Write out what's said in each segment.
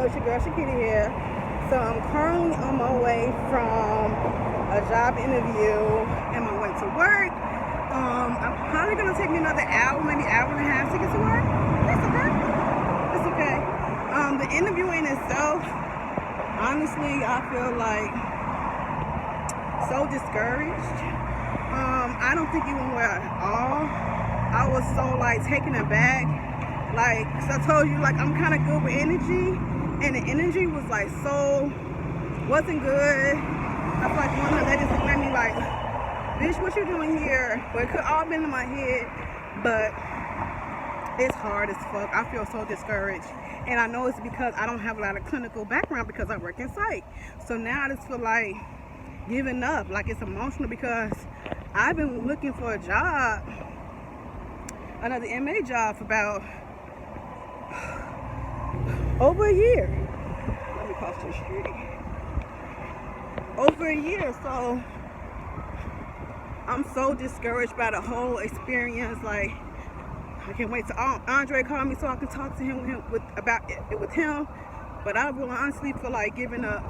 it's your girl Shakita here. So I'm currently on my way from a job interview and my way to work. I'm probably gonna take me another hour, maybe hour and a half to get to work. That's okay. It's okay. The interview in itself, honestly, I feel like so discouraged. I don't think it went well at all. I was so like taken aback. Like, so I told you, like, I'm kind of good with energy, and the energy was like wasn't good. I feel like one of the ladies looked at me like, bitch, what you doing here? But it could all been in my head, but it's hard as fuck. I feel so discouraged, and I know it's because I don't have a lot of clinical background because I work in psych. So now I just feel like giving up. Like, it's emotional because I've been looking for a job, another MA job, for about over a year. Let me cross the street. Over a year. So I'm so discouraged by the whole experience. Like, I can't wait to Andre call me so I can talk to him about it with him. But I really honestly feel like giving up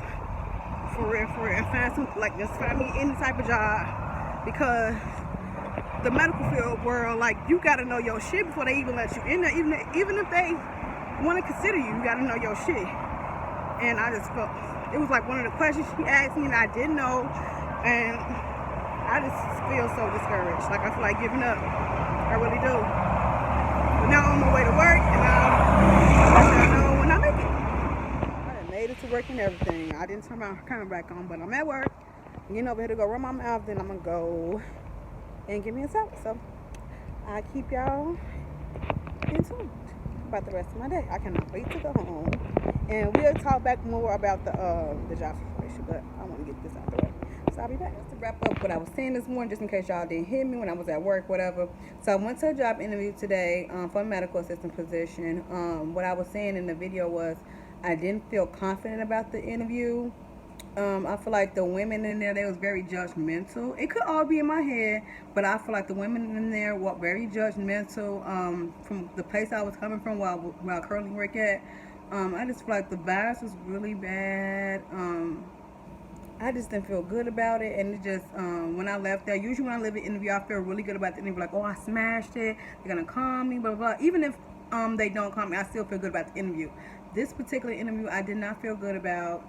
for real, and find something like this, find me any type of job, because the medical field world, like, you gotta know your shit before they even let you in there. Even if they want to consider you, you gotta know your shit. And I just felt it was like one of the questions she asked me and I didn't know, and I just feel so discouraged. Like, I feel like giving up. I really do. But now I'm on my way to work, and I'll let y'all know when I make it. I done made it to work and everything. I didn't turn my camera back on, but I'm at work. I'm getting over here to go run my mouth, then I'm gonna go and give me a salad. So I keep y'all in tune about the rest of my day. I cannot wait to go home, and we'll talk back more about the job situation, but I want to get this out the way. So I'll be back. Just to wrap up what I was saying this morning, just in case y'all didn't hear me when I was at work, whatever. So I went to a job interview today for a medical assistant position. What I was saying in the video was I didn't feel confident about the interview. I feel like the women in there, they was very judgmental. It could all be in my head, but I feel like the women in there were very judgmental. From the place I was coming from, where I currently work at, I just feel like the vibes was really bad. I just didn't feel good about it, and it just when I left there, usually when I leave an interview, I feel really good about the interview. Like, oh, I smashed it. They're gonna call me, blah blah blah. Even if they don't call me, I still feel good about the interview. This particular interview, I did not feel good about.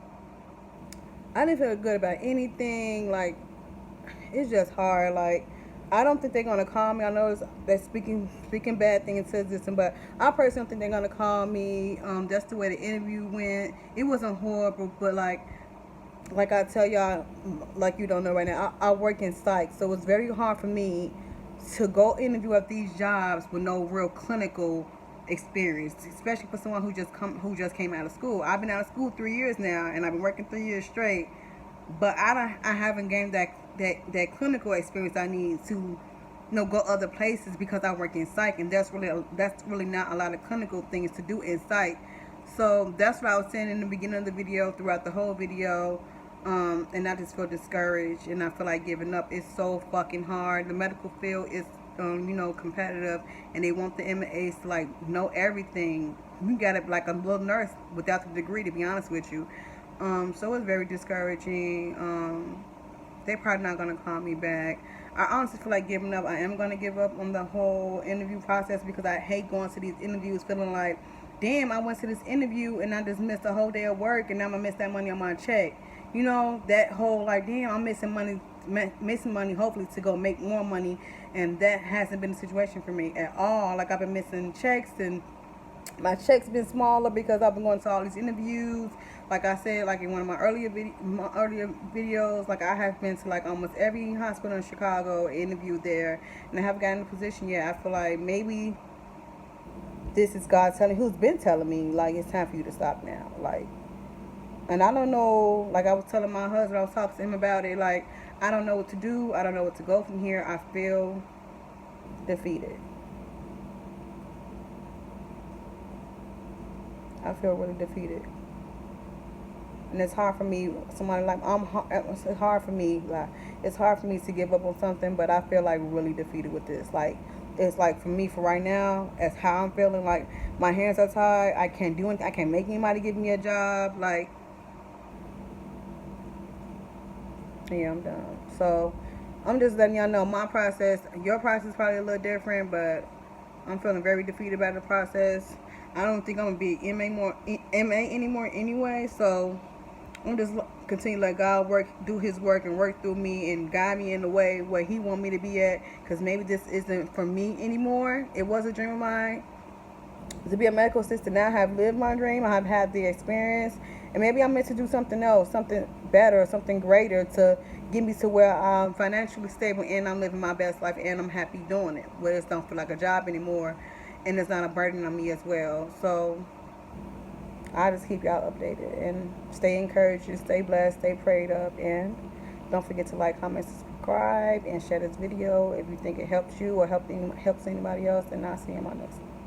I didn't feel good about anything. Like, it's just hard. Like, I don't think they're gonna call me. I know they're speaking bad things to this, but I personally don't think they're gonna call me. That's the way the interview went. It wasn't horrible, but like I tell y'all, like, you don't know right now, I work in psych, so it's very hard for me to go interview at these jobs with no real clinical experience, especially for someone who just came out of school. I've been out of school 3 years now, and I've been working 3 years straight, but I haven't gained that clinical experience I need to go other places, because I work in psych, and that's really not a lot of clinical things to do in psych. So that's what I was saying in the beginning of the video, throughout the whole video. And I just feel discouraged, and I feel like giving up. It's so fucking hard. The medical field is competitive, and they want the MAs to like know everything. You got it like a little nurse without the degree, to be honest with you. So it's very discouraging. They're probably not gonna call me back. I honestly feel like giving up. I am gonna give up on the whole interview process, because I hate going to these interviews feeling like, damn, I went to this interview and I just missed a whole day of work, and now I'm gonna miss that money on my check. That whole, like, damn, I'm missing money hopefully to go make more money, and that hasn't been the situation for me at all. Like, I've been missing checks, and my checks been smaller because I've been going to all these interviews. Like I said, like in one of my earlier videos, like, I have been to like almost every hospital in Chicago, interviewed there, and I haven't gotten a position yet. I feel like maybe this is God who's been telling me, like, it's time for you to stop now. Like, and I don't know, like I was telling my husband, I was talking to him about it, like, I don't know what to do. I don't know what to go from here. I feel defeated. I feel really defeated. And it's hard for me, somebody like, it's hard for me to give up on something, but I feel like really defeated with this. Like, it's like for me for right now, as how I'm feeling, like my hands are tied. I can't do anything. I can't make anybody give me a job. Like, yeah, I'm done. So I'm just letting y'all know my process. Your process is probably a little different, but I'm feeling very defeated about the process. I don't think I'm gonna be MA anymore anyway. So I'm just continue to let God work, do His work, and work through me and guide me in the way where He want me to be at. Because maybe this isn't for me anymore. It was a dream of mine to be a medical assistant. Now I have lived my dream. I have had the experience, and maybe I'm meant to do something else, something better, something greater to get me to where I'm financially stable and I'm living my best life and I'm happy doing it. Where it don't feel like a job anymore, and it's not a burden on me as well. So I just keep y'all updated and stay encouraged, and stay blessed, stay prayed up, and don't forget to like, comment, subscribe, and share this video if you think it helps you or helps anybody else. And I'll see you in my next one.